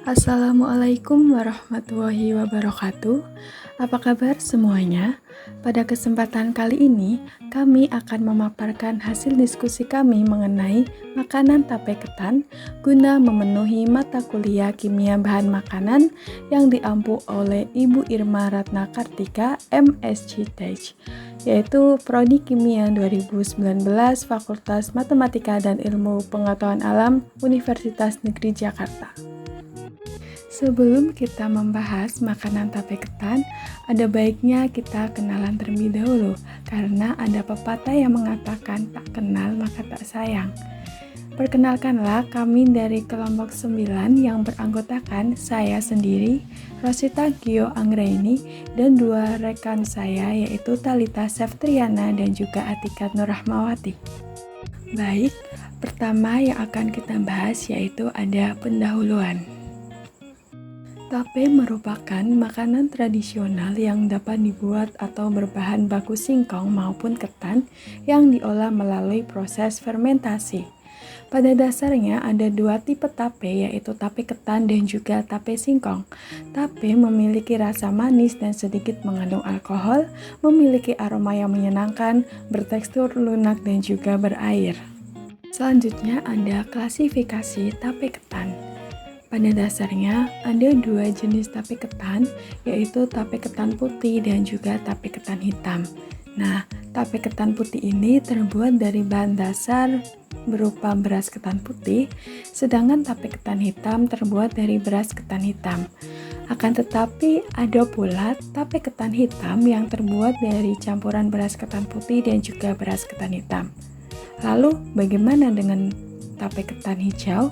Assalamualaikum warahmatullahi wabarakatuh. Apa kabar semuanya? Pada kesempatan kali ini, kami akan memaparkan hasil diskusi kami mengenai makanan tape ketan guna memenuhi mata kuliah kimia bahan makanan yang diampu oleh Ibu Irma Ratna Kartika, MSc Tech, yaitu Prodi Kimia 2019 Fakultas Matematika dan Ilmu Pengetahuan Alam Universitas Negeri Jakarta. Sebelum kita membahas makanan tape ketan, ada baiknya kita kenalan terlebih dahulu, karena ada pepatah yang mengatakan tak kenal maka tak sayang. Perkenalkanlah, kami dari kelompok 9 yang beranggotakan saya sendiri, Rosita Gio Anggraini, dan dua rekan saya yaitu Talita Septriana dan juga Atika Nurrahmawati. Baik, pertama yang akan kita bahas yaitu ada pendahuluan. Tape merupakan makanan tradisional yang dapat dibuat atau berbahan baku singkong maupun ketan yang diolah melalui proses fermentasi. Pada dasarnya ada dua tipe tape, yaitu tape ketan dan juga tape singkong. Tape memiliki rasa manis dan sedikit mengandung alkohol, memiliki aroma yang menyenangkan, bertekstur lunak dan juga berair. Selanjutnya ada klasifikasi tape ketan. Pada dasarnya, ada dua jenis tape ketan, yaitu tape ketan putih dan juga tape ketan hitam. Nah, tape ketan putih ini terbuat dari bahan dasar berupa beras ketan putih, sedangkan tape ketan hitam terbuat dari beras ketan hitam. Akan tetapi, ada pula tape ketan hitam yang terbuat dari campuran beras ketan putih dan juga beras ketan hitam. Lalu, bagaimana dengan tape ketan hijau?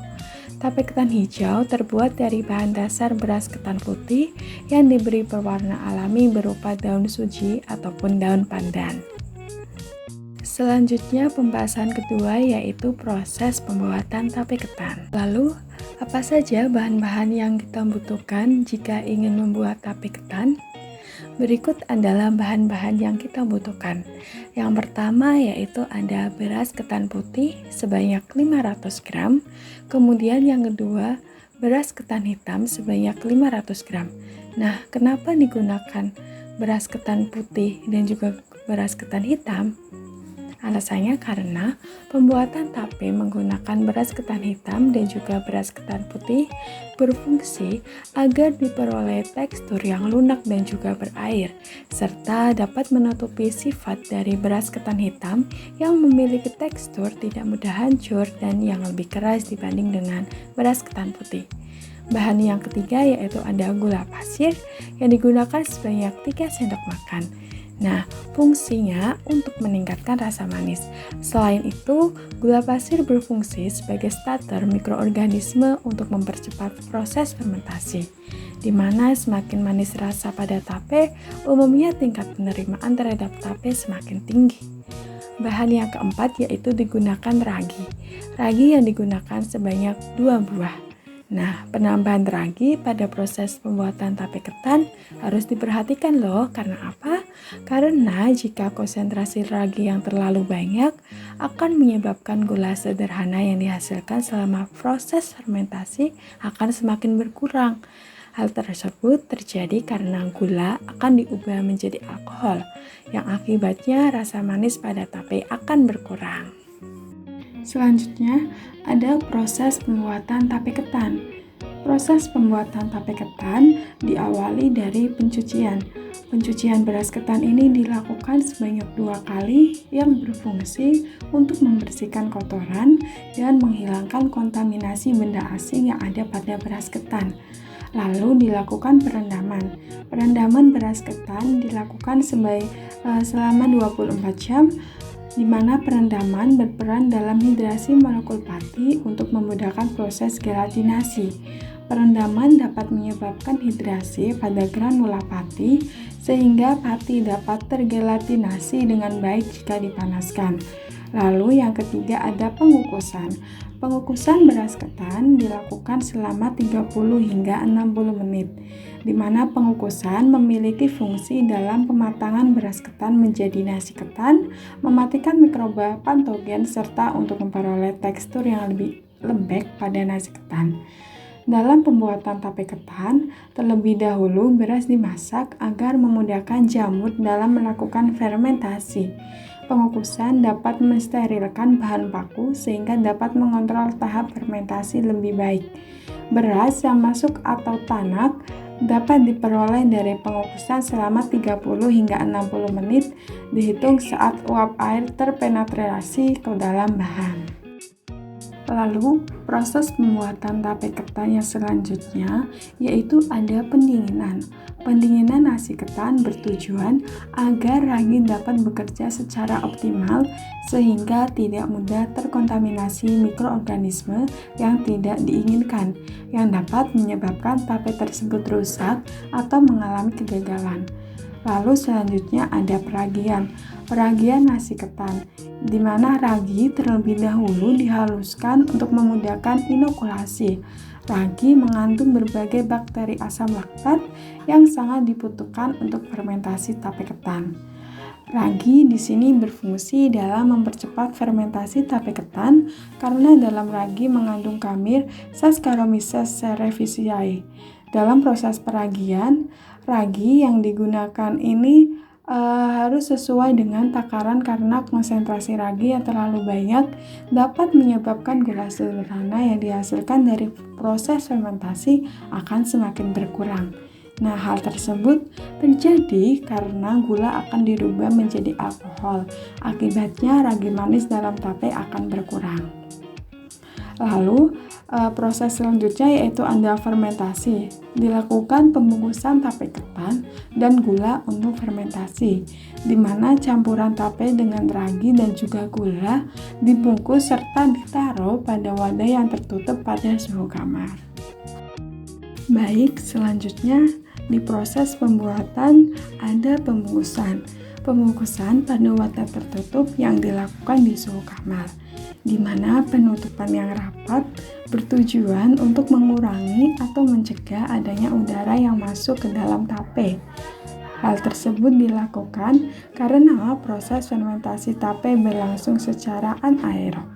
Tape ketan hijau terbuat dari bahan dasar beras ketan putih yang diberi pewarna alami berupa daun suji ataupun daun pandan. Selanjutnya pembahasan kedua yaitu proses pembuatan tape ketan. Lalu, apa saja bahan-bahan yang kita butuhkan jika ingin membuat tape ketan? Berikut adalah bahan-bahan yang kita butuhkan. Yang pertama yaitu ada beras ketan putih sebanyak 500 gram. Kemudian yang kedua, beras ketan hitam sebanyak 500 gram. Nah, kenapa digunakan beras ketan putih dan juga beras ketan hitam? Alasannya karena pembuatan tape menggunakan beras ketan hitam dan juga beras ketan putih berfungsi agar diperoleh tekstur yang lunak dan juga berair, serta dapat menutupi sifat dari beras ketan hitam yang memiliki tekstur tidak mudah hancur dan yang lebih keras dibanding dengan beras ketan putih. Bahan yang ketiga yaitu ada gula pasir yang digunakan sebanyak 3 sendok makan. Nah, fungsinya untuk meningkatkan rasa manis. Selain itu, gula pasir berfungsi sebagai starter mikroorganisme untuk mempercepat proses fermentasi, di mana semakin manis rasa pada tape, umumnya tingkat penerimaan terhadap tape semakin tinggi. Bahan yang keempat yaitu digunakan ragi. Ragi yang digunakan sebanyak 2 buah. Nah, penambahan ragi pada proses pembuatan tape ketan harus diperhatikan loh. Karena apa? Karena jika konsentrasi ragi yang terlalu banyak akan menyebabkan gula sederhana yang dihasilkan selama proses fermentasi akan semakin berkurang. Hal tersebut terjadi karena gula akan diubah menjadi alkohol, yang akibatnya rasa manis pada tape akan berkurang. Selanjutnya, ada proses pembuatan tape ketan. Proses pembuatan tape ketan diawali dari pencucian. Pencucian beras ketan ini dilakukan sebanyak 2 kali yang berfungsi untuk membersihkan kotoran dan menghilangkan kontaminasi benda asing yang ada pada beras ketan. Lalu dilakukan perendaman. Perendaman beras ketan dilakukan selama 24 jam, di mana perendaman berperan dalam hidrasi molekul pati untuk memudahkan proses gelatinasi. Perendaman dapat menyebabkan hidrasi pada granula pati sehingga pati dapat tergelatinasi dengan baik jika dipanaskan. Lalu yang ketiga ada pengukusan. Pengukusan beras ketan dilakukan selama 30 hingga 60 menit, di mana pengukusan memiliki fungsi dalam pematangan beras ketan menjadi nasi ketan, mematikan mikroba patogen, serta untuk memperoleh tekstur yang lebih lembek pada nasi ketan. Dalam pembuatan tape ketan, terlebih dahulu beras dimasak agar memudahkan jamur dalam melakukan fermentasi. Pengukusan dapat mensterilkan bahan baku sehingga dapat mengontrol tahap fermentasi lebih baik. Beras yang masuk atau tanak dapat diperoleh dari pengukusan selama 30 hingga 60 menit dihitung saat uap air terpenetrasi ke dalam bahan. Lalu, proses pembuatan tape ketan yang selanjutnya yaitu ada pendinginan. Pendinginan nasi ketan bertujuan agar ragi dapat bekerja secara optimal sehingga tidak mudah terkontaminasi mikroorganisme yang tidak diinginkan yang dapat menyebabkan tape tersebut rusak atau mengalami kegagalan. Lalu selanjutnya ada peragian. Peragian nasi ketan, di mana ragi terlebih dahulu dihaluskan untuk memudahkan inokulasi. Ragi mengandung berbagai bakteri asam laktat yang sangat dibutuhkan untuk fermentasi tape ketan. Ragi di sini berfungsi dalam mempercepat fermentasi tape ketan karena dalam ragi mengandung kamir Saccharomyces cerevisiae. Dalam proses peragian, ragi yang digunakan ini harus sesuai dengan takaran karena konsentrasi ragi yang terlalu banyak dapat menyebabkan gula sederhana yang dihasilkan dari proses fermentasi akan semakin berkurang. Nah, hal tersebut terjadi karena gula akan dirubah menjadi alkohol. Akibatnya ragi manis dalam tape akan berkurang. Lalu, proses selanjutnya yaitu ada fermentasi. Dilakukan pembungkusan tape ketan dan gula untuk fermentasi, di mana campuran tape dengan ragi dan juga gula dibungkus serta ditaruh pada wadah yang tertutup pada suhu kamar. Baik, selanjutnya di proses pembuatan ada pembungkusan. Pembungkusan pada wadah tertutup yang dilakukan di suhu kamar, di mana penutupan yang rapat bertujuan untuk mengurangi atau mencegah adanya udara yang masuk ke dalam tape. Hal tersebut dilakukan karena proses fermentasi tape berlangsung secara anaerob.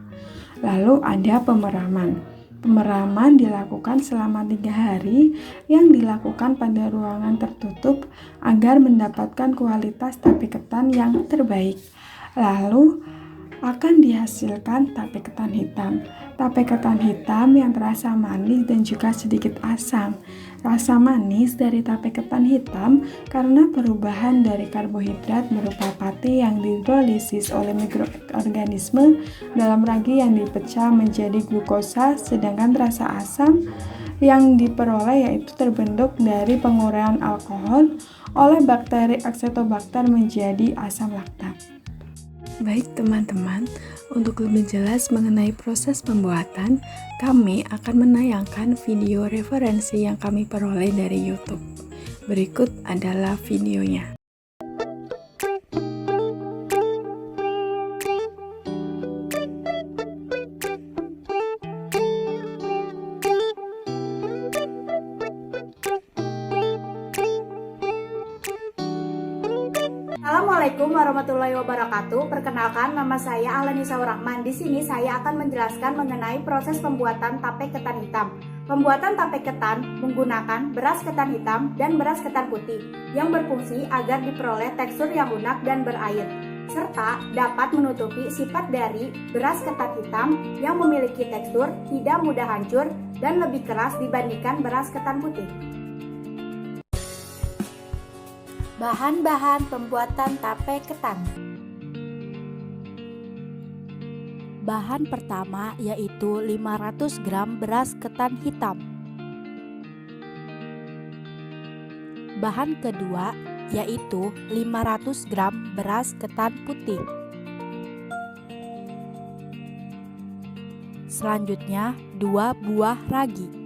Lalu ada pemeraman. Pemeraman dilakukan selama 3 hari yang dilakukan pada ruangan tertutup agar mendapatkan kualitas tape ketan yang terbaik. Lalu akan dihasilkan tape ketan hitam. Tape ketan hitam yang terasa manis dan juga sedikit asam. Rasa manis dari tape ketan hitam karena perubahan dari karbohidrat berupa pati yang dihidrolisis oleh mikroorganisme dalam ragi yang dipecah menjadi glukosa, sedangkan rasa asam yang diperoleh yaitu terbentuk dari penguraian alkohol oleh bakteri Acetobacter menjadi asam laktat. Baik teman-teman, untuk lebih jelas mengenai proses pembuatan, kami akan menayangkan video referensi yang kami peroleh dari YouTube. Berikut adalah videonya. Assalamualaikum warahmatullahi wabarakatuh. Perkenalkan, nama saya Ahlanisa Rahman. Di sini saya akan menjelaskan mengenai proses pembuatan tape ketan hitam. Pembuatan tape ketan menggunakan beras ketan hitam dan beras ketan putih yang berfungsi agar diperoleh tekstur yang lunak dan berair, serta dapat menutupi sifat dari beras ketan hitam yang memiliki tekstur tidak mudah hancur dan lebih keras dibandingkan beras ketan putih. Bahan-bahan pembuatan tape ketan. Bahan pertama yaitu 500 gram beras ketan hitam. Bahan kedua yaitu 500 gram beras ketan putih. Selanjutnya 2 buah ragi.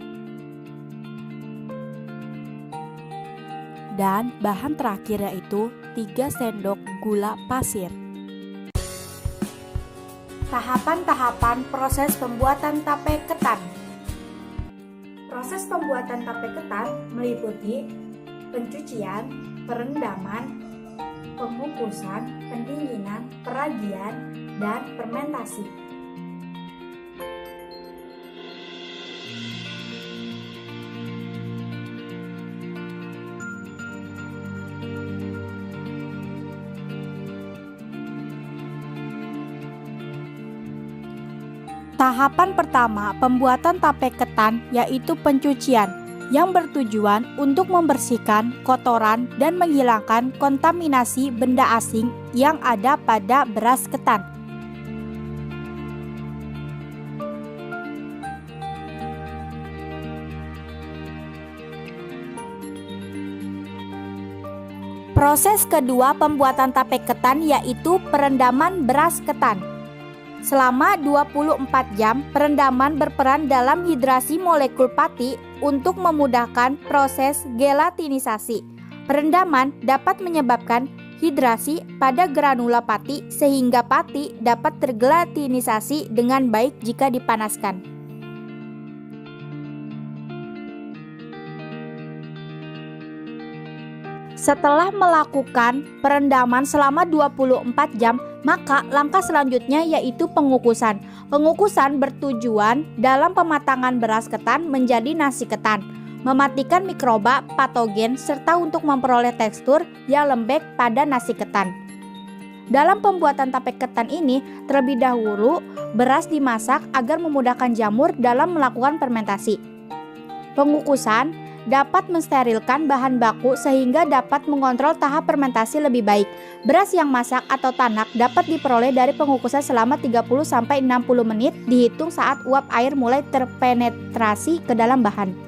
Dan bahan terakhir yaitu 3 sendok gula pasir. Tahapan-tahapan proses pembuatan tape ketan. Proses pembuatan tape ketan meliputi pencucian, perendaman, pengukusan, pendinginan, peragian, dan fermentasi. Tahapan pertama pembuatan tape ketan yaitu pencucian yang bertujuan untuk membersihkan kotoran dan menghilangkan kontaminasi benda asing yang ada pada beras ketan. Proses kedua pembuatan tape ketan yaitu perendaman beras ketan. Selama 24 jam, perendaman berperan dalam hidrasi molekul pati untuk memudahkan proses gelatinisasi. Perendaman dapat menyebabkan hidrasi pada granula pati sehingga pati dapat tergelatinisasi dengan baik jika dipanaskan. Setelah melakukan perendaman selama 24 jam, maka langkah selanjutnya yaitu pengukusan. Pengukusan bertujuan dalam pematangan beras ketan menjadi nasi ketan, mematikan mikroba, patogen, serta untuk memperoleh tekstur yang lembek pada nasi ketan. Dalam pembuatan tape ketan ini, terlebih dahulu beras dimasak agar memudahkan jamur dalam melakukan fermentasi. Pengukusan dapat mensterilkan bahan baku sehingga dapat mengontrol tahap fermentasi lebih baik. Beras yang masak atau tanak dapat diperoleh dari pengukusan selama 30-60 menit dihitung saat uap air mulai terpenetrasi ke dalam bahan.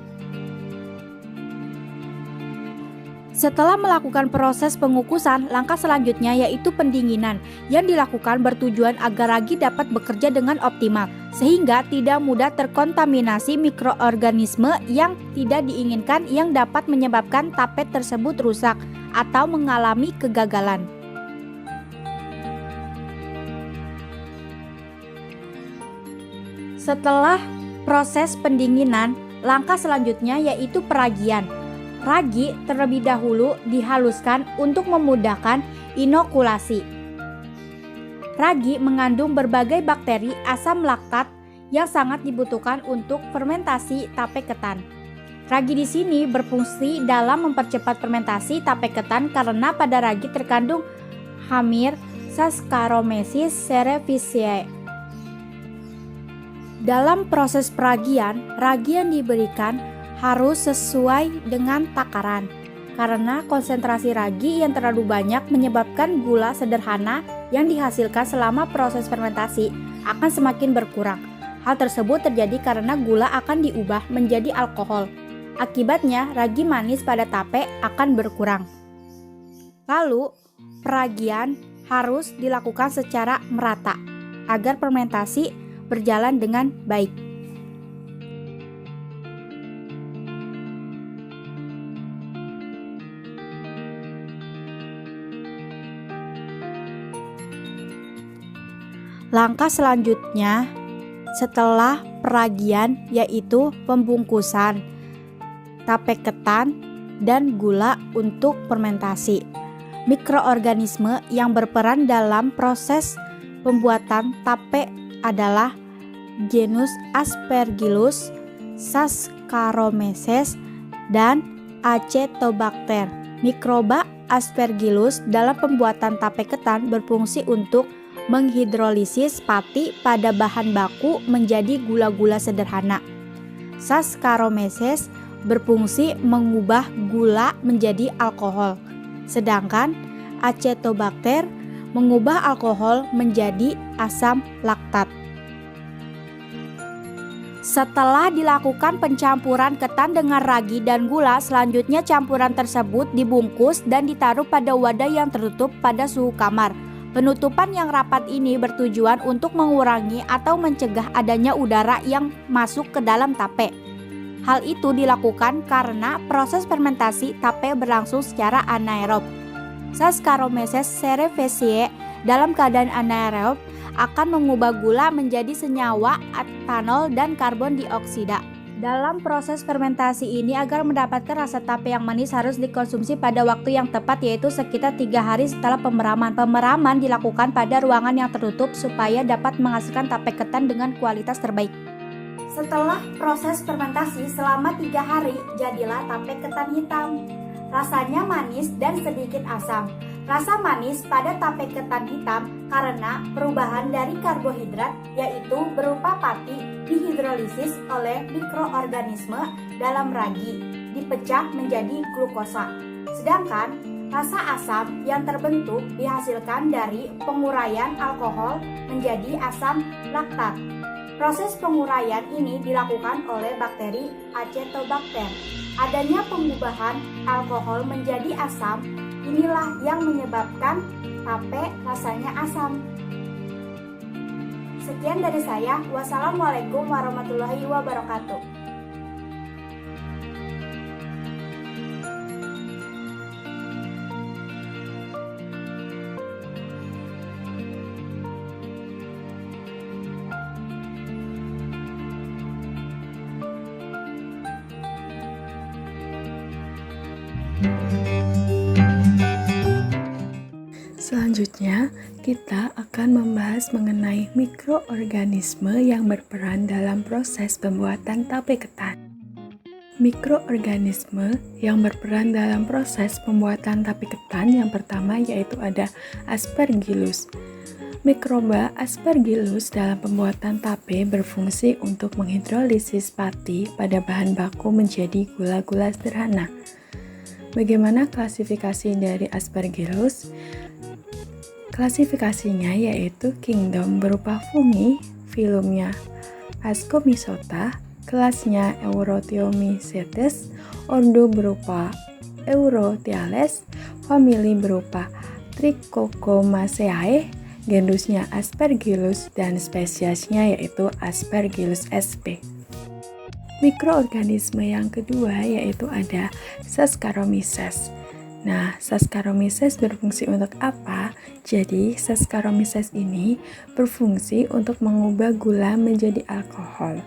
Setelah melakukan proses pengukusan, langkah selanjutnya yaitu pendinginan yang dilakukan bertujuan agar ragi dapat bekerja dengan optimal sehingga tidak mudah terkontaminasi mikroorganisme yang tidak diinginkan yang dapat menyebabkan tape tersebut rusak atau mengalami kegagalan. Setelah proses pendinginan, langkah selanjutnya yaitu peragian. Ragi terlebih dahulu dihaluskan untuk memudahkan inokulasi. Ragi mengandung berbagai bakteri asam laktat yang sangat dibutuhkan untuk fermentasi tape ketan. Ragi di sini berfungsi dalam mempercepat fermentasi tape ketan karena pada ragi terkandung hamir Saccharomyces cerevisiae. Dalam proses peragian, ragi yang diberikan harus sesuai dengan takaran karena konsentrasi ragi yang terlalu banyak menyebabkan gula sederhana yang dihasilkan selama proses fermentasi akan semakin berkurang. Hal tersebut terjadi karena gula akan diubah menjadi alkohol. Akibatnya ragi manis pada tape akan berkurang. Lalu, peragian harus dilakukan secara merata agar fermentasi berjalan dengan baik. Langkah selanjutnya setelah peragian yaitu pembungkusan tape ketan dan gula untuk fermentasi. Mikroorganisme yang berperan dalam proses pembuatan tape adalah genus Aspergillus, Saccharomyces, dan Acetobacter. Mikroba Aspergillus dalam pembuatan tape ketan berfungsi untuk menghidrolisis pati pada bahan baku menjadi gula-gula sederhana. Saccharomyces berfungsi mengubah gula menjadi alkohol, sedangkan Acetobacter mengubah alkohol menjadi asam laktat. Setelah dilakukan pencampuran ketan dengan ragi dan gula, selanjutnya campuran tersebut dibungkus dan ditaruh pada wadah yang tertutup pada suhu kamar. Penutupan yang rapat ini bertujuan untuk mengurangi atau mencegah adanya udara yang masuk ke dalam tape. Hal itu dilakukan karena proses fermentasi tape berlangsung secara anaerob. Saccharomyces cerevisiae dalam keadaan anaerob akan mengubah gula menjadi senyawa etanol dan karbon dioksida. Dalam proses fermentasi ini, agar mendapatkan rasa tape yang manis harus dikonsumsi pada waktu yang tepat, yaitu sekitar 3 hari setelah pemeraman. Pemeraman dilakukan pada ruangan yang tertutup supaya dapat menghasilkan tape ketan dengan kualitas terbaik. Setelah proses fermentasi selama 3 hari, jadilah tape ketan hitam. Rasanya manis dan sedikit asam. Rasa manis pada tape ketan hitam karena perubahan dari karbohidrat yaitu berupa pati dihidrolisis oleh mikroorganisme dalam ragi dipecah menjadi glukosa. Sedangkan rasa asam yang terbentuk dihasilkan dari penguraian alkohol menjadi asam laktat. Proses penguraian ini dilakukan oleh bakteri Acetobacter. Adanya pengubahan alkohol menjadi asam, inilah yang menyebabkan tape rasanya asam. Sekian dari saya. Wassalamualaikum warahmatullahi wabarakatuh. Selanjutnya, kita akan membahas mengenai mikroorganisme yang berperan dalam proses pembuatan tape ketan. Mikroorganisme yang berperan dalam proses pembuatan tape ketan yang pertama yaitu ada Aspergillus. Mikroba Aspergillus dalam pembuatan tape berfungsi untuk menghidrolisis pati pada bahan baku menjadi gula-gula sederhana. Bagaimana klasifikasi dari Aspergillus? Klasifikasinya yaitu kingdom berupa fungi, filumnya Ascomycota, kelasnya Eurothiomycetes, ordo berupa Eurothiales, famili berupa Trichocomaceae, genusnya Aspergillus dan spesiesnya yaitu Aspergillus sp. Mikroorganisme yang kedua yaitu ada Saccharomyces. Nah, Saccharomyces berfungsi untuk apa? Jadi, Saccharomyces ini berfungsi untuk mengubah gula menjadi alkohol.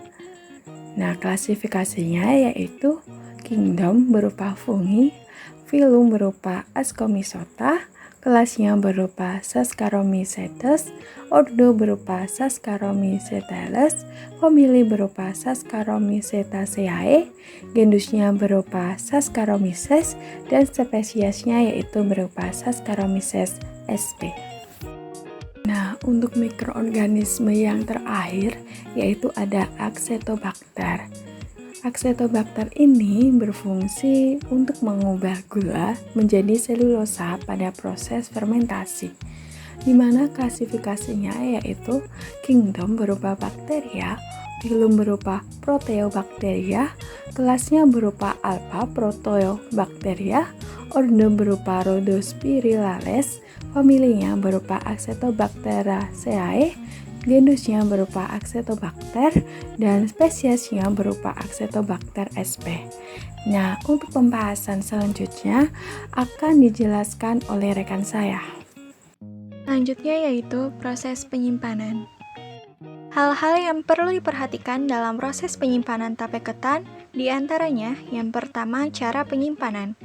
Nah, klasifikasinya yaitu kingdom berupa fungi, filum berupa Ascomycota, kelasnya berupa Saccharomycetes, ordo berupa Saccharomycetes, famili berupa Saccharomycetaceae, genusnya berupa Saccharomyces, dan spesiesnya yaitu berupa Saccharomyces sp. Nah, untuk mikroorganisme yang terakhir yaitu ada Acetobacter. Acetobacter ini berfungsi untuk mengubah gula menjadi selulosa pada proses fermentasi, di mana klasifikasinya yaitu kingdom berupa bakteria, filum berupa Proteobacteria, kelasnya berupa Alpha Proteobacteria, ordo berupa Rhodospirales, familinya berupa Acetobacteraceae, genusnya berupa Acetobacter, dan spesiesnya berupa Acetobacter sp. Nah, untuk pembahasan selanjutnya akan dijelaskan oleh rekan saya. Selanjutnya yaitu proses penyimpanan. Hal-hal yang perlu diperhatikan dalam proses penyimpanan tape ketan, diantaranya yang pertama cara penyimpanan.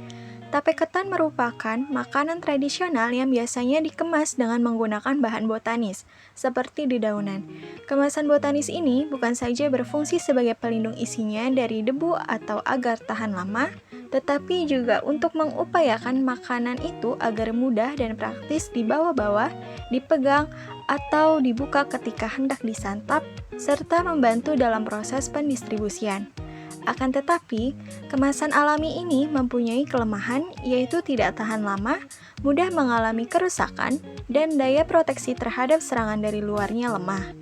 Tape ketan merupakan makanan tradisional yang biasanya dikemas dengan menggunakan bahan botanis, seperti dedaunan. Kemasan botanis ini bukan saja berfungsi sebagai pelindung isinya dari debu atau agar tahan lama, tetapi juga untuk mengupayakan makanan itu agar mudah dan praktis dibawa-bawa, dipegang, atau dibuka ketika hendak disantap, serta membantu dalam proses pendistribusian. Akan tetapi, kemasan alami ini mempunyai kelemahan yaitu tidak tahan lama, mudah mengalami kerusakan, dan daya proteksi terhadap serangan dari luarnya lemah.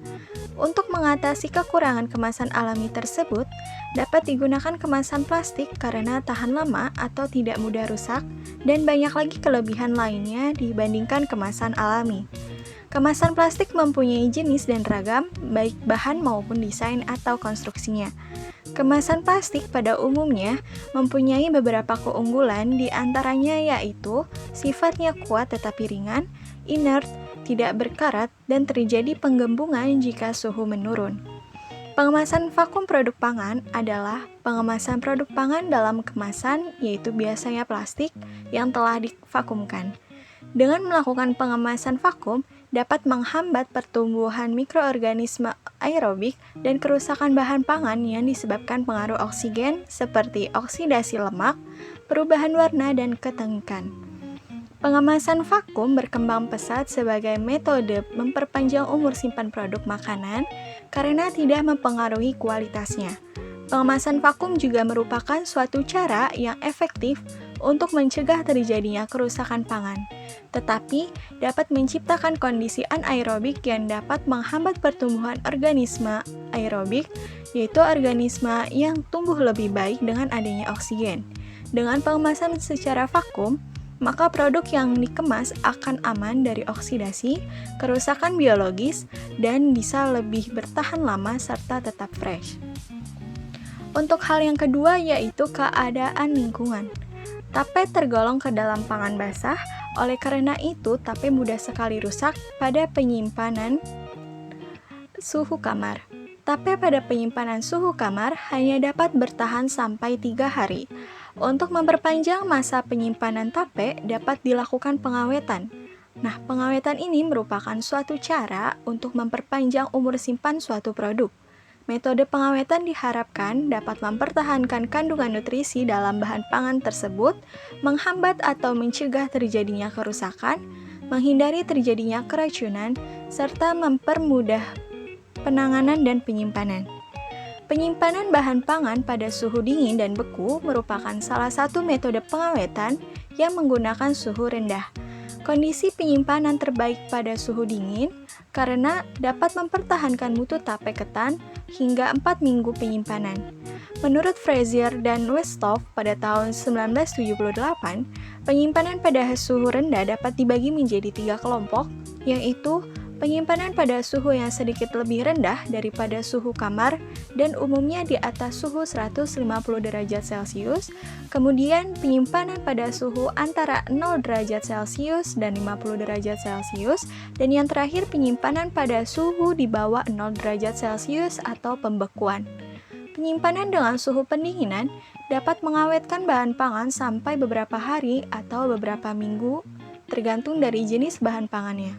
Untuk mengatasi kekurangan kemasan alami tersebut, dapat digunakan kemasan plastik karena tahan lama atau tidak mudah rusak, dan banyak lagi kelebihan lainnya dibandingkan kemasan alami. Kemasan plastik mempunyai jenis dan ragam, baik bahan maupun desain atau konstruksinya. Kemasan plastik pada umumnya mempunyai beberapa keunggulan, di antaranya yaitu sifatnya kuat tetapi ringan, inert, tidak berkarat, dan terjadi penggembungan jika suhu menurun. Pengemasan vakum produk pangan adalah pengemasan produk pangan dalam kemasan, yaitu biasanya plastik yang telah divakumkan. Dengan melakukan pengemasan vakum, dapat menghambat pertumbuhan mikroorganisme aerobik dan kerusakan bahan pangan yang disebabkan pengaruh oksigen seperti oksidasi lemak, perubahan warna, dan ketengikan. Pengemasan vakum berkembang pesat sebagai metode memperpanjang umur simpan produk makanan karena tidak mempengaruhi kualitasnya. Pengemasan vakum juga merupakan suatu cara yang efektif untuk mencegah terjadinya kerusakan pangan, tetapi dapat menciptakan kondisi anaerobik yang dapat menghambat pertumbuhan organisme aerobik, yaitu organisme yang tumbuh lebih baik dengan adanya oksigen. Dengan pengemasan secara vakum, maka produk yang dikemas akan aman dari oksidasi, kerusakan biologis, dan bisa lebih bertahan lama serta tetap fresh. Untuk hal yang kedua yaitu keadaan lingkungan. Tape tergolong ke dalam pangan basah, oleh karena itu tape mudah sekali rusak pada penyimpanan suhu kamar. Tape pada penyimpanan suhu kamar hanya dapat bertahan sampai 3 hari. Untuk memperpanjang masa penyimpanan tape dapat dilakukan pengawetan. Nah, pengawetan ini merupakan suatu cara untuk memperpanjang umur simpan suatu produk. Metode pengawetan diharapkan dapat mempertahankan kandungan nutrisi dalam bahan pangan tersebut, menghambat atau mencegah terjadinya kerusakan, menghindari terjadinya keracunan, serta mempermudah penanganan dan penyimpanan. Penyimpanan bahan pangan pada suhu dingin dan beku merupakan salah satu metode pengawetan yang menggunakan suhu rendah. Kondisi penyimpanan terbaik pada suhu dingin karena dapat mempertahankan mutu tape ketan hingga 4 minggu penyimpanan. Menurut Frazier dan Westhoff pada tahun 1978, penyimpanan pada suhu rendah dapat dibagi menjadi 3 kelompok, yaitu penyimpanan pada suhu yang sedikit lebih rendah daripada suhu kamar dan umumnya di atas suhu 150 derajat Celcius, kemudian penyimpanan pada suhu antara 0 derajat Celcius dan 50 derajat Celcius, dan yang terakhir penyimpanan pada suhu di bawah 0 derajat Celcius atau pembekuan. Penyimpanan dengan suhu pendinginan dapat mengawetkan bahan pangan sampai beberapa hari atau beberapa minggu, tergantung dari jenis bahan pangannya.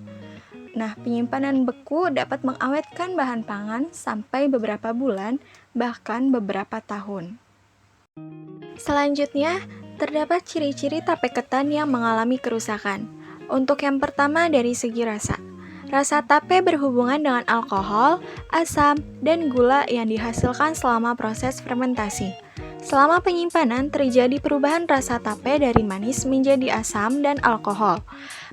Nah, penyimpanan beku dapat mengawetkan bahan pangan sampai beberapa bulan, bahkan beberapa tahun. Selanjutnya, terdapat ciri-ciri tape ketan yang mengalami kerusakan. Untuk yang pertama dari segi rasa. Rasa tape berhubungan dengan alkohol, asam, dan gula yang dihasilkan selama proses fermentasi. Selama penyimpanan, terjadi perubahan rasa tape dari manis menjadi asam dan alkohol.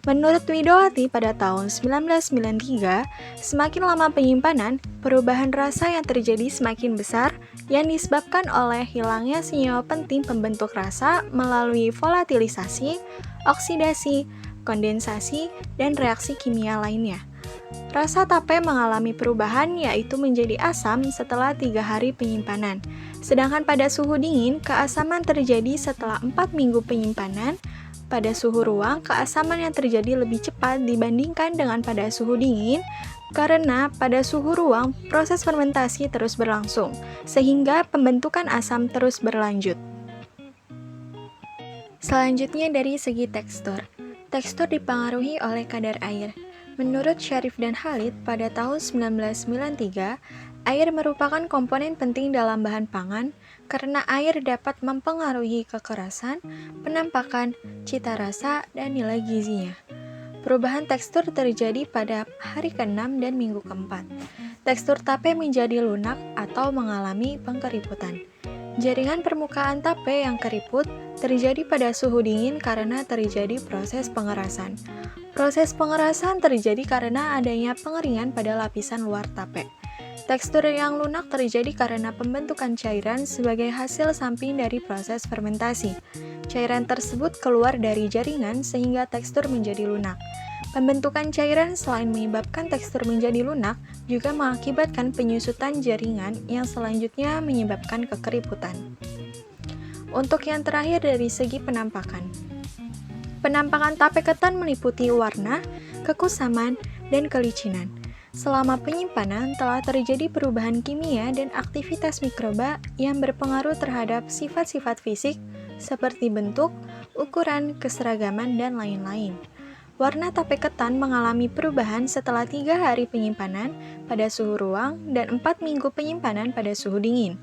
Menurut Widowati pada tahun 1993, semakin lama penyimpanan, perubahan rasa yang terjadi semakin besar yang disebabkan oleh hilangnya senyawa penting pembentuk rasa melalui volatilisasi, oksidasi, kondensasi, dan reaksi kimia lainnya. Rasa tape mengalami perubahan yaitu menjadi asam setelah 3 hari penyimpanan. Sedangkan pada suhu dingin, keasaman terjadi setelah 4 minggu penyimpanan. Pada suhu ruang, keasaman yang terjadi lebih cepat dibandingkan dengan pada suhu dingin, karena pada suhu ruang, proses fermentasi terus berlangsung, sehingga pembentukan asam terus berlanjut. Selanjutnya dari segi tekstur. Tekstur dipengaruhi oleh kadar air. Menurut Syarif dan Khalid, pada tahun 1993, air merupakan komponen penting dalam bahan pangan karena air dapat mempengaruhi kekerasan, penampakan, cita rasa, dan nilai gizinya. Perubahan tekstur terjadi pada hari ke-6 dan minggu ke-4. Tekstur tape menjadi lunak atau mengalami pengkeriputan. Jaringan permukaan tape yang keriput terjadi pada suhu dingin karena terjadi proses pengerasan. Proses pengerasan terjadi karena adanya pengeringan pada lapisan luar tape. Tekstur yang lunak terjadi karena pembentukan cairan sebagai hasil samping dari proses fermentasi. Cairan tersebut keluar dari jaringan sehingga tekstur menjadi lunak. Pembentukan cairan selain menyebabkan tekstur menjadi lunak, juga mengakibatkan penyusutan jaringan yang selanjutnya menyebabkan kekeriputan. Untuk yang terakhir dari segi penampakan. Penampakan tape ketan meliputi warna, kekusaman, dan kelicinan. Selama penyimpanan telah terjadi perubahan kimia dan aktivitas mikroba yang berpengaruh terhadap sifat-sifat fisik seperti bentuk, ukuran, keseragaman, dan lain-lain. Warna tape ketan mengalami perubahan setelah 3 hari penyimpanan pada suhu ruang dan 4 minggu penyimpanan pada suhu dingin.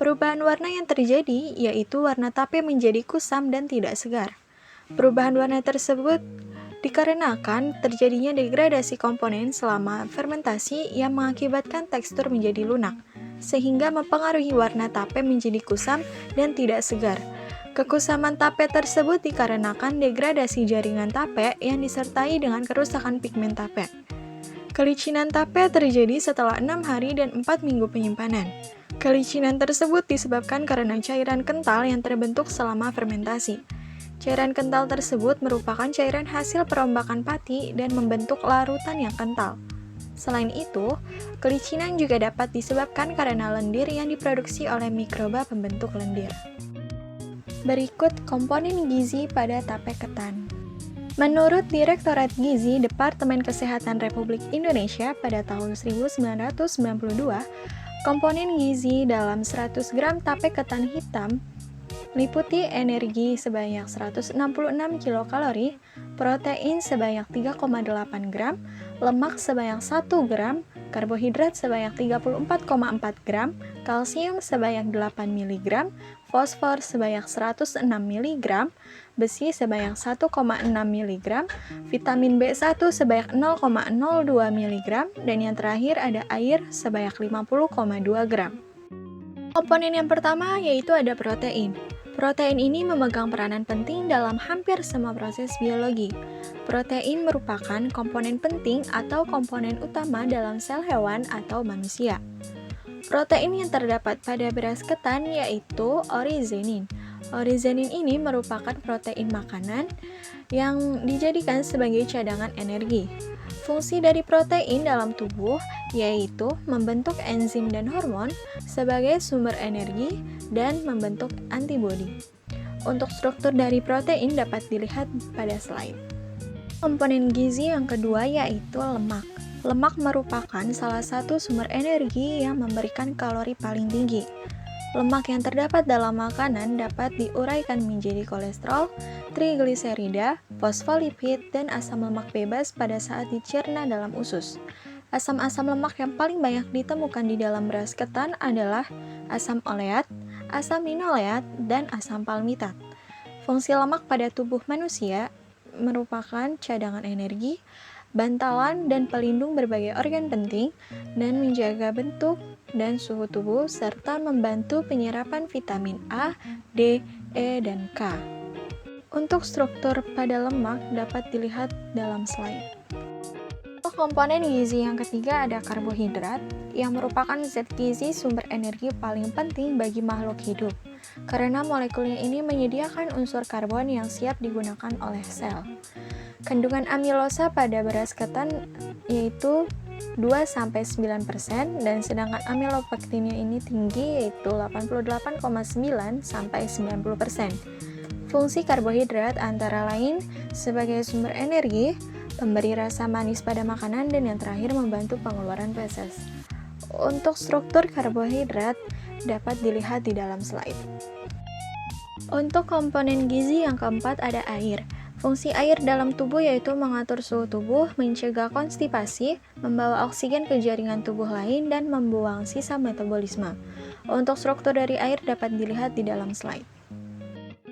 Perubahan warna yang terjadi yaitu warna tape menjadi kusam dan tidak segar. Perubahan warna tersebut dikarenakan terjadinya degradasi komponen selama fermentasi yang mengakibatkan tekstur menjadi lunak, sehingga mempengaruhi warna tape menjadi kusam dan tidak segar. Kekusaman tape tersebut dikarenakan degradasi jaringan tape yang disertai dengan kerusakan pigmen tape. Kelicinan tape terjadi setelah 6 hari dan 4 minggu penyimpanan. Kelicinan tersebut disebabkan karena cairan kental yang terbentuk selama fermentasi. Cairan kental tersebut merupakan cairan hasil perombakan pati dan membentuk larutan yang kental. Selain itu, kelicinan juga dapat disebabkan karena lendir yang diproduksi oleh mikroba pembentuk lendir. Berikut komponen gizi pada tape ketan. Menurut Direktorat Gizi Departemen Kesehatan Republik Indonesia pada tahun 1992, komponen gizi dalam 100 gram tape ketan hitam meliputi energi sebanyak 166 kilokalori, protein sebanyak 3,8 gram, lemak sebanyak 1 gram, karbohidrat sebanyak 34,4 gram, kalsium sebanyak 8 mg, fosfor sebanyak 106 mg, besi sebanyak 1,6 mg, vitamin B1 sebanyak 0,02 mg, dan yang terakhir ada air sebanyak 50,2 gram. Komponen yang pertama yaitu ada protein. Protein ini memegang peranan penting dalam hampir semua proses biologi. Protein merupakan komponen penting atau komponen utama dalam sel hewan atau manusia. Protein yang terdapat pada beras ketan yaitu orizenin. Orizenin ini merupakan protein makanan yang dijadikan sebagai cadangan energi. Fungsi dari protein dalam tubuh yaitu membentuk enzim dan hormon sebagai sumber energi dan membentuk antibodi. Untuk struktur dari protein dapat dilihat pada slide. Komponen gizi yang kedua yaitu lemak. Lemak merupakan salah satu sumber energi yang memberikan kalori paling tinggi. Lemak yang terdapat dalam makanan dapat diuraikan menjadi kolesterol, trigliserida, fosfolipid, dan asam lemak bebas pada saat dicerna dalam usus. Asam-asam lemak yang paling banyak ditemukan di dalam beras ketan adalah asam oleat, asam linoleat, dan asam palmitat. Fungsi lemak pada tubuh manusia merupakan cadangan energi, bantalan dan pelindung berbagai organ penting, dan menjaga bentuk dan suhu tubuh, serta membantu penyerapan vitamin A, D, E, dan K. Untuk struktur pada lemak dapat dilihat dalam slide. Untuk komponen gizi yang ketiga ada karbohidrat, yang merupakan zat gizi sumber energi paling penting bagi makhluk hidup, karena molekulnya ini menyediakan unsur karbon yang siap digunakan oleh sel. Kandungan amilosa pada beras ketan yaitu 2-9% dan sedangkan amilopektinnya ini tinggi yaitu 88,9-90%. Fungsi karbohidrat antara lain sebagai sumber energi, pemberi rasa manis pada makanan, dan yang terakhir membantu pengeluaran feses. Untuk struktur karbohidrat dapat dilihat di dalam slide. Untuk komponen gizi yang keempat ada air. Fungsi air dalam tubuh yaitu mengatur suhu tubuh, mencegah konstipasi, membawa oksigen ke jaringan tubuh lain, dan membuang sisa metabolisme. Untuk struktur dari air dapat dilihat di dalam slide.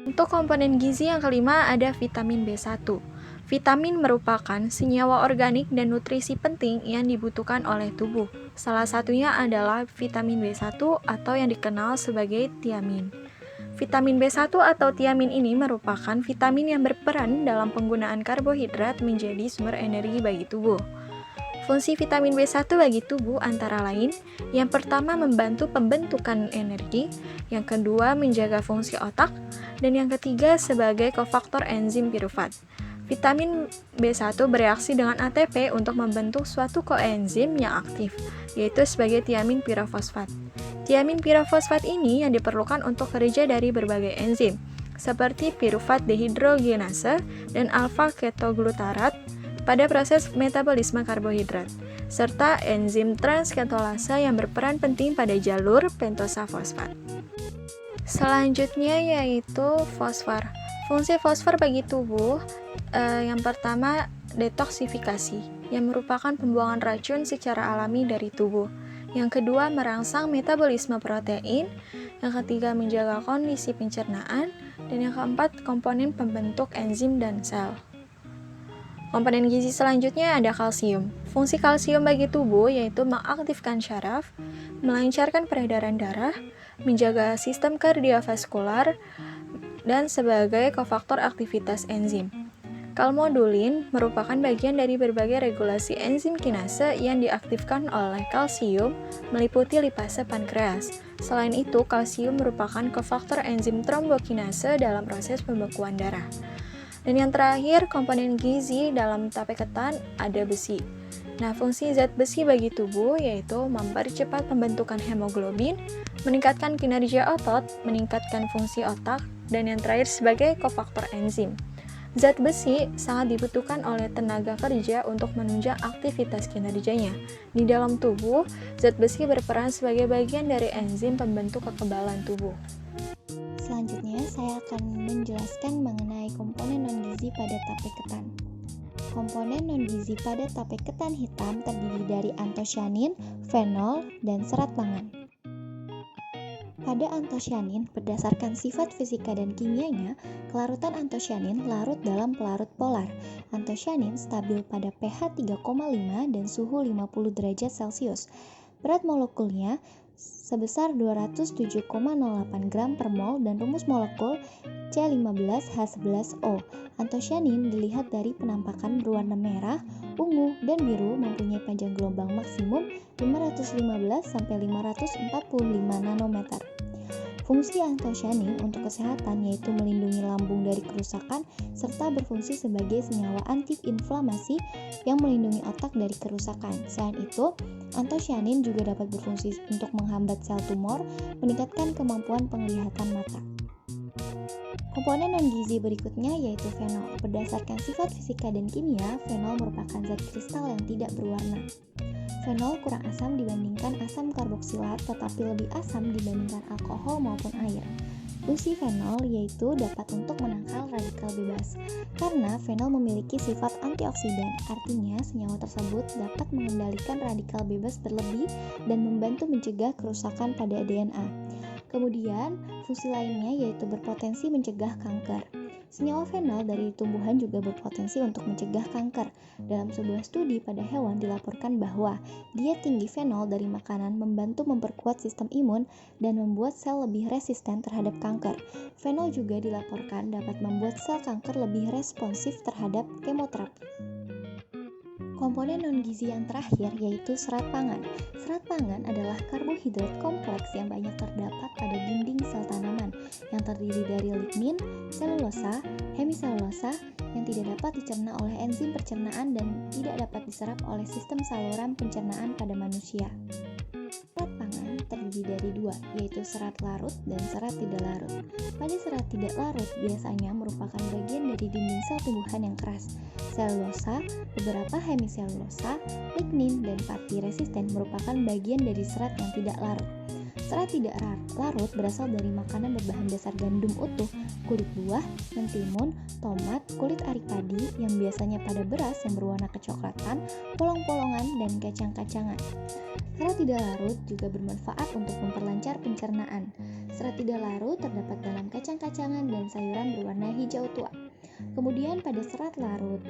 Untuk komponen gizi yang kelima ada vitamin B1. Vitamin merupakan senyawa organik dan nutrisi penting yang dibutuhkan oleh tubuh. Salah satunya adalah vitamin B1 atau yang dikenal sebagai tiamin. Vitamin B1 atau tiamin ini merupakan vitamin yang berperan dalam penggunaan karbohidrat menjadi sumber energi bagi tubuh. Fungsi vitamin B1 bagi tubuh antara lain, yang pertama membantu pembentukan energi, yang kedua menjaga fungsi otak, dan yang ketiga sebagai kofaktor enzim pirufat. Vitamin B1 bereaksi dengan ATP untuk membentuk suatu koenzim yang aktif, yaitu sebagai tiamin pirofosfat. Tiamin pirofosfat ini yang diperlukan untuk kerja dari berbagai enzim, seperti pirufat dehidrogenase dan alfa-ketoglutarat pada proses metabolisme karbohidrat, serta enzim transketolase yang berperan penting pada jalur pentosa fosfat. Selanjutnya yaitu fosfor. Fungsi fosfor bagi tubuh yang pertama detoksifikasi, yang merupakan pembuangan racun secara alami dari tubuh. Yang kedua, merangsang metabolisme protein. Yang ketiga, menjaga kondisi pencernaan. Dan yang keempat, komponen pembentuk enzim dan sel. Komponen gizi selanjutnya ada kalsium. Fungsi kalsium bagi tubuh yaitu mengaktifkan syaraf, melancarkan peredaran darah, menjaga sistem kardiovaskular, dan sebagai kofaktor aktivitas enzim. Kalmodulin merupakan bagian dari berbagai regulasi enzim kinase yang diaktifkan oleh kalsium, meliputi lipase pankreas. Selain itu, kalsium merupakan kofaktor enzim trombokinase dalam proses pembekuan darah. Dan yang terakhir, komponen gizi dalam tape ketan ada besi. Nah, fungsi zat besi bagi tubuh yaitu mempercepat pembentukan hemoglobin, meningkatkan kinerja otot, meningkatkan fungsi otak, dan yang terakhir sebagai kofaktor enzim. Zat besi sangat dibutuhkan oleh tenaga kerja untuk menunjang aktivitas kinerjanya. Di dalam tubuh, zat besi berperan sebagai bagian dari enzim pembentuk kekebalan tubuh. Selanjutnya, saya akan menjelaskan mengenai komponen non-gizi pada tape ketan. Komponen non-gizi pada tape ketan hitam terdiri dari antosianin, fenol, dan serat pangan. Pada antosianin, berdasarkan sifat fisika dan kimianya, kelarutan antosianin larut dalam pelarut polar. Antosianin stabil pada pH 3,5 dan suhu 50 derajat Celcius. Berat molekulnya sebesar 207,08 gram per mol dan rumus molekul C15H11O. Antosianin dilihat dari penampakan berwarna merah, ungu, dan biru mempunyai panjang gelombang maksimum 515-545 nanometer. Fungsi antosianin untuk kesehatan yaitu melindungi lambung dari kerusakan serta berfungsi sebagai senyawa anti-inflamasi yang melindungi otak dari kerusakan. Selain itu, antosianin juga dapat berfungsi untuk menghambat sel tumor, meningkatkan kemampuan penglihatan mata. Komponen non-gizi berikutnya yaitu fenol. Berdasarkan sifat fisika dan kimia, fenol merupakan zat kristal yang tidak berwarna. Fenol kurang asam dibandingkan asam karboksilat, tetapi lebih asam dibandingkan alkohol maupun air. Fungsi fenol yaitu dapat untuk menangkal radikal bebas. Karena fenol memiliki sifat antioksidan, artinya senyawa tersebut dapat mengendalikan radikal bebas berlebih dan membantu mencegah kerusakan pada DNA. Kemudian, fungsi lainnya yaitu berpotensi mencegah kanker. Senyawa fenol dari tumbuhan juga berpotensi untuk mencegah kanker. Dalam sebuah studi pada hewan dilaporkan bahwa diet tinggi fenol dari makanan membantu memperkuat sistem imun dan membuat sel lebih resisten terhadap kanker. Fenol juga dilaporkan dapat membuat sel kanker lebih responsif terhadap kemoterapi. Komponen non-gizi yang terakhir yaitu serat pangan. Serat pangan adalah karbohidrat kompleks yang banyak terdapat pada dinding sel tanaman yang terdiri dari lignin, selulosa, hemiselulosa yang tidak dapat dicerna oleh enzim pencernaan dan tidak dapat diserap oleh sistem saluran pencernaan pada manusia. Serat pangan terdiri dari dua, yaitu serat larut dan serat tidak larut. Pada serat tidak larut biasanya merupakan bagian dari dinding sel tumbuhan yang keras. Selulosa, beberapa hemiselulosa, lignin, dan pati resisten merupakan bagian dari serat yang tidak larut. Serat tidak larut berasal dari makanan berbahan dasar gandum utuh, kulit buah, mentimun, tomat, kulit ari padi yang biasanya pada beras yang berwarna kecoklatan, polong-polongan, dan kacang-kacangan. Serat tidak larut juga bermanfaat untuk memperlancar pencernaan. Serat tidak larut terdapat dalam kacang-kacangan dan sayuran berwarna hijau tua. Kemudian pada serat larut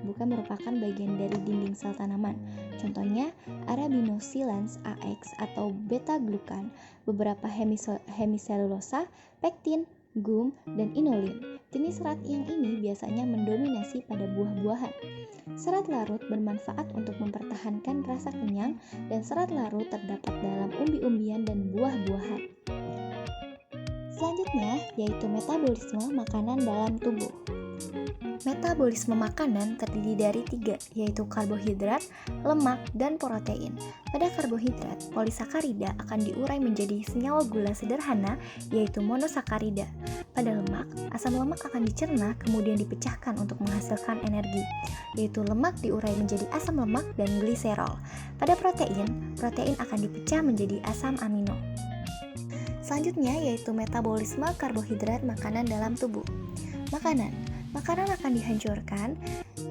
bukan merupakan bagian dari dinding sel tanaman. Contohnya arabinosilans AX atau beta-glukan, beberapa hemiselulosa, pektin, gum, dan inulin. Jenis serat yang ini biasanya mendominasi pada buah-buahan. Serat larut bermanfaat untuk mempertahankan rasa kenyang dan serat larut terdapat dalam umbi-umbian dan buah-buahan. Selanjutnya yaitu metabolisme makanan dalam tubuh. Metabolisme makanan terdiri dari 3, yaitu karbohidrat, lemak, dan protein. Pada karbohidrat, polisakarida akan diurai menjadi senyawa gula sederhana, yaitu monosakarida. Pada lemak, asam lemak akan dicerna kemudian dipecahkan untuk menghasilkan energi, yaitu lemak diurai menjadi asam lemak dan gliserol. Pada protein akan dipecah menjadi asam amino. Selanjutnya yaitu metabolisme karbohidrat makanan dalam tubuh. makanan akan dihancurkan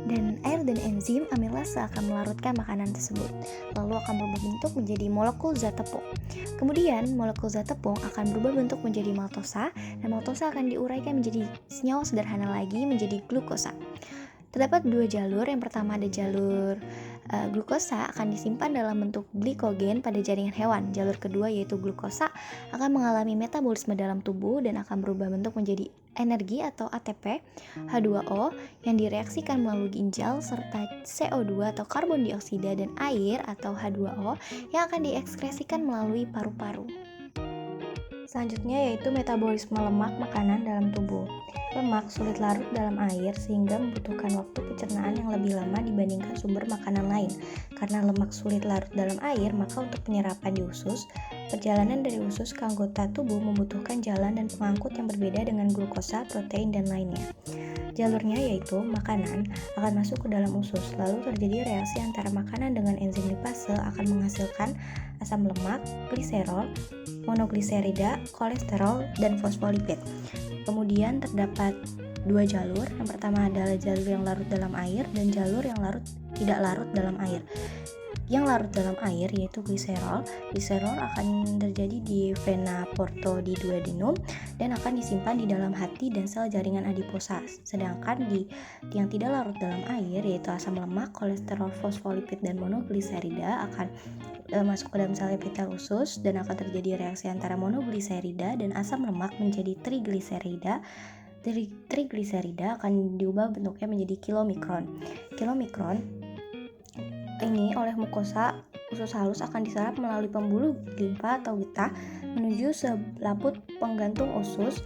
dan air dan enzim amilase akan melarutkan makanan tersebut, lalu akan berubah bentuk menjadi molekul zat tepung. Kemudian molekul zat tepung akan berubah bentuk menjadi maltosa, dan maltosa akan diuraikan menjadi senyawa sederhana lagi menjadi glukosa. Terdapat dua jalur. Yang pertama ada jalur glukosa akan disimpan dalam bentuk glikogen pada jaringan hewan. Jalur kedua yaitu glukosa akan mengalami metabolisme dalam tubuh dan akan berubah bentuk menjadi energi atau ATP, H2O yang direaksikan melalui ginjal serta CO2 atau karbon dioksida dan air atau H2O yang akan diekskresikan melalui paru-paru. Selanjutnya yaitu metabolisme lemak makanan dalam tubuh. Lemak sulit larut dalam air sehingga membutuhkan waktu pencernaan yang lebih lama dibandingkan sumber makanan lain. Karena lemak sulit larut dalam air, maka untuk penyerapan di usus, perjalanan dari usus ke anggota tubuh membutuhkan jalan dan pengangkut yang berbeda dengan glukosa, protein, dan lainnya. Jalurnya yaitu makanan akan masuk ke dalam usus, lalu terjadi reaksi antara makanan dengan enzim lipase akan menghasilkan asam lemak, gliserol, monogliserida, kolesterol, dan fosfolipid. Kemudian terdapat dua jalur. Yang pertama adalah jalur yang larut dalam air dan jalur yang tidak larut dalam air. Yang larut dalam air yaitu gliserol. Gliserol akan terjadi di vena porta di duodenum dan akan disimpan di dalam hati dan sel jaringan adiposa. Sedangkan yang tidak larut dalam air yaitu asam lemak, kolesterol, fosfolipid, dan monogliserida akan masuk ke dalam sel epitel usus dan akan terjadi reaksi antara monogliserida dan asam lemak menjadi trigliserida. Trigliserida akan diubah bentuknya menjadi kilomikron. Kilomikron ini oleh mukosa usus halus akan diserap melalui pembuluh limfa atau getah menuju selaput penggantung usus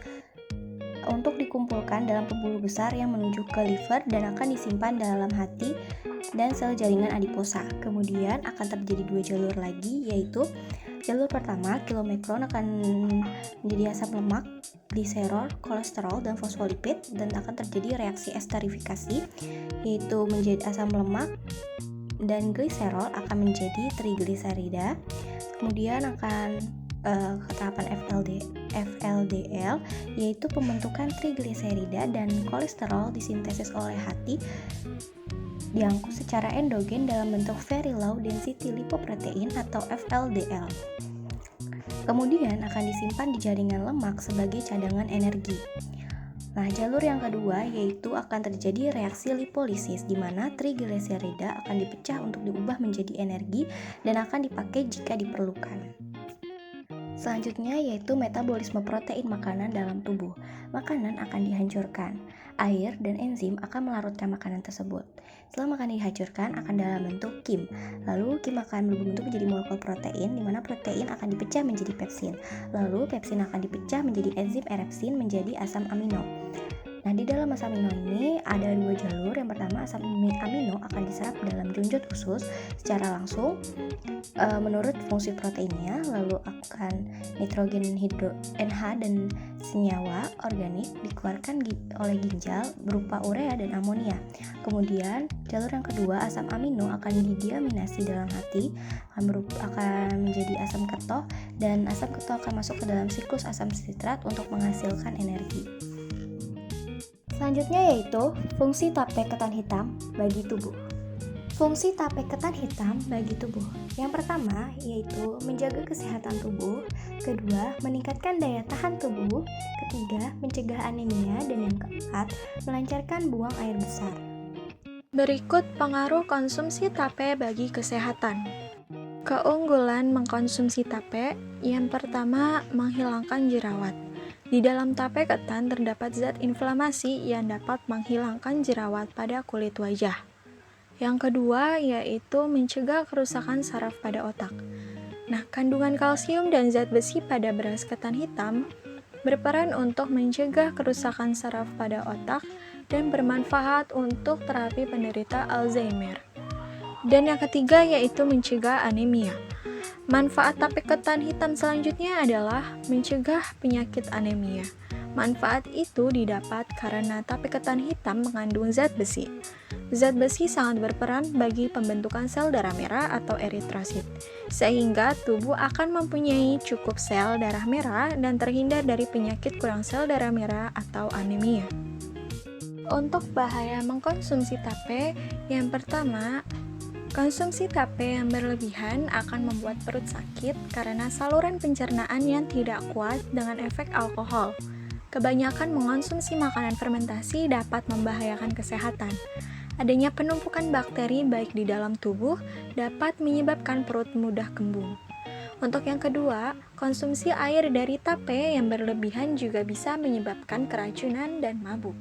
untuk dikumpulkan dalam pembuluh besar yang menuju ke liver dan akan disimpan dalam hati dan sel jaringan adiposa. Kemudian akan terjadi dua jalur lagi, yaitu jalur pertama kilomikron akan menjadi asam lemak, gliserol, kolesterol, dan fosfolipid dan akan terjadi reaksi esterifikasi yaitu menjadi asam lemak dan gliserol akan menjadi trigliserida. Kemudian akan tahapan FLDL yaitu pembentukan trigliserida dan kolesterol disintesis oleh hati diangkut secara endogen dalam bentuk very low density lipoprotein atau FLDL. Kemudian akan disimpan di jaringan lemak sebagai cadangan energi. Nah, jalur yang kedua yaitu akan terjadi reaksi lipolisis di mana trigliserida akan dipecah untuk diubah menjadi energi dan akan dipakai jika diperlukan. Selanjutnya yaitu metabolisme protein makanan dalam tubuh. Makanan akan dihancurkan. Air dan enzim akan melarutkan makanan tersebut. Setelah makanan dihancurkan akan dalam bentuk kim. Lalu kim akan berbentuk menjadi molekul protein di mana protein akan dipecah menjadi pepsin. Lalu pepsin akan dipecah menjadi enzim erepsin menjadi asam amino. Nah, di dalam asam amino ini ada dua jalur. Yang pertama, asam amino akan diserap dalam junjut usus secara langsung menurut fungsi proteinnya, lalu akan nitrogen NH dan senyawa organik dikeluarkan oleh ginjal berupa urea dan amonia. Kemudian, jalur yang kedua, asam amino akan didiaminasi dalam hati, akan menjadi asam keto, dan asam keto akan masuk ke dalam siklus asam sitrat untuk menghasilkan energi. Selanjutnya yaitu fungsi tape ketan hitam bagi tubuh. Fungsi tape ketan hitam bagi tubuh. Yang pertama yaitu menjaga kesehatan tubuh, kedua meningkatkan daya tahan tubuh, ketiga mencegah anemia, dan yang keempat melancarkan buang air besar. Berikut pengaruh konsumsi tape bagi kesehatan. Keunggulan mengkonsumsi tape, yang pertama menghilangkan jerawat. Di dalam tape ketan terdapat zat inflamasi yang dapat menghilangkan jerawat pada kulit wajah. Yang kedua yaitu mencegah kerusakan saraf pada otak. Nah, kandungan kalsium dan zat besi pada beras ketan hitam berperan untuk mencegah kerusakan saraf pada otak dan bermanfaat untuk terapi penderita Alzheimer. Dan yang ketiga yaitu mencegah anemia. Manfaat tape ketan hitam selanjutnya adalah mencegah penyakit anemia. Manfaat itu didapat karena tape ketan hitam mengandung zat besi. Zat besi sangat berperan bagi pembentukan sel darah merah atau eritrosit, sehingga tubuh akan mempunyai cukup sel darah merah dan terhindar dari penyakit kurang sel darah merah atau anemia. Untuk bahaya mengkonsumsi tape, yang pertama, konsumsi tape yang berlebihan akan membuat perut sakit karena saluran pencernaan yang tidak kuat dengan efek alkohol. Kebanyakan mengonsumsi makanan fermentasi dapat membahayakan kesehatan. Adanya penumpukan bakteri baik di dalam tubuh dapat menyebabkan perut mudah kembung. Untuk yang kedua, konsumsi air dari tape yang berlebihan juga bisa menyebabkan keracunan dan mabuk.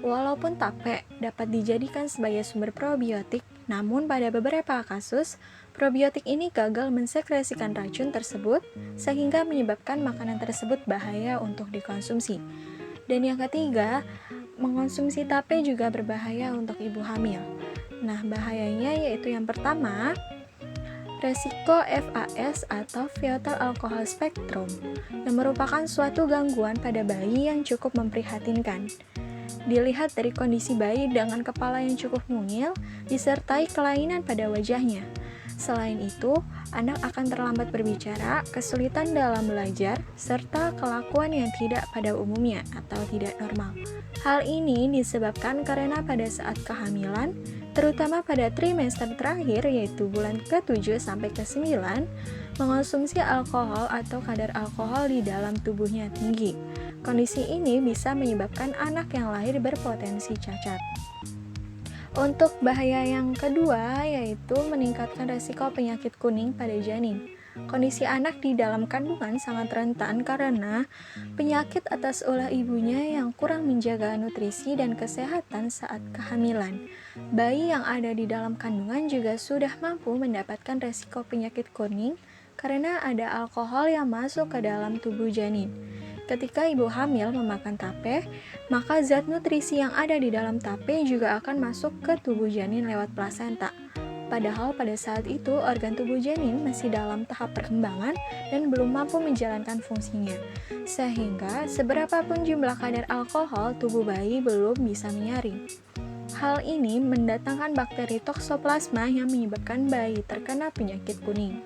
Walaupun tape dapat dijadikan sebagai sumber probiotik, namun pada beberapa kasus, probiotik ini gagal mensekresikan racun tersebut sehingga menyebabkan makanan tersebut bahaya untuk dikonsumsi. Dan yang ketiga, mengonsumsi tape juga berbahaya untuk ibu hamil. Nah, bahayanya yaitu yang pertama, resiko FAS atau Fetal Alcohol Spectrum, yang merupakan suatu gangguan pada bayi yang cukup memprihatinkan. Dilihat dari kondisi bayi dengan kepala yang cukup mungil, disertai kelainan pada wajahnya. Selain itu, anak akan terlambat berbicara, kesulitan dalam belajar, serta kelakuan yang tidak pada umumnya atau tidak normal. Hal ini disebabkan karena pada saat kehamilan, terutama pada trimester terakhir yaitu bulan ke-7 sampai ke-9, mengonsumsi alkohol atau kadar alkohol di dalam tubuhnya tinggi. Kondisi ini bisa menyebabkan anak yang lahir berpotensi cacat. Untuk bahaya yang kedua yaitu meningkatkan resiko penyakit kuning pada janin. Kondisi anak di dalam kandungan sangat rentan karena penyakit atas ulah ibunya yang kurang menjaga nutrisi dan kesehatan saat kehamilan. Bayi yang ada di dalam kandungan juga sudah mampu mendapatkan resiko penyakit kuning karena ada alkohol yang masuk ke dalam tubuh janin. Ketika ibu hamil memakan tape, maka zat nutrisi yang ada di dalam tape juga akan masuk ke tubuh janin lewat plasenta. Padahal pada saat itu organ tubuh janin masih dalam tahap perkembangan dan belum mampu menjalankan fungsinya. Sehingga seberapapun jumlah kadar alkohol, tubuh bayi belum bisa menyaring. Hal ini mendatangkan bakteri toksoplasma yang menyebabkan bayi terkena penyakit kuning.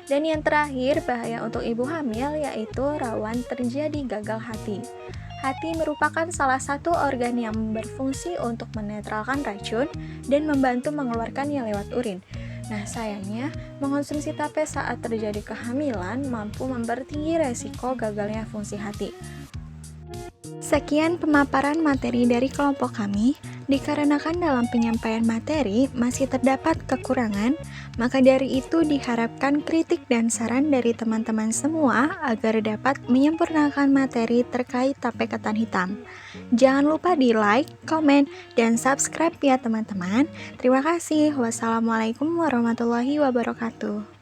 Dan yang terakhir, bahaya untuk ibu hamil yaitu rawan terjadi gagal hati. Hati merupakan salah satu organ yang berfungsi untuk menetralkan racun dan membantu mengeluarkannya lewat urin. Nah, sayangnya, mengonsumsi tape saat terjadi kehamilan mampu mempertinggi resiko gagalnya fungsi hati. Sekian pemaparan materi dari kelompok kami. Dikarenakan dalam penyampaian materi masih terdapat kekurangan, maka dari itu diharapkan kritik dan saran dari teman-teman semua agar dapat menyempurnakan materi terkait tape ketan hitam. Jangan lupa di like, komen, dan subscribe ya teman-teman. Terima kasih. Wassalamualaikum warahmatullahi wabarakatuh.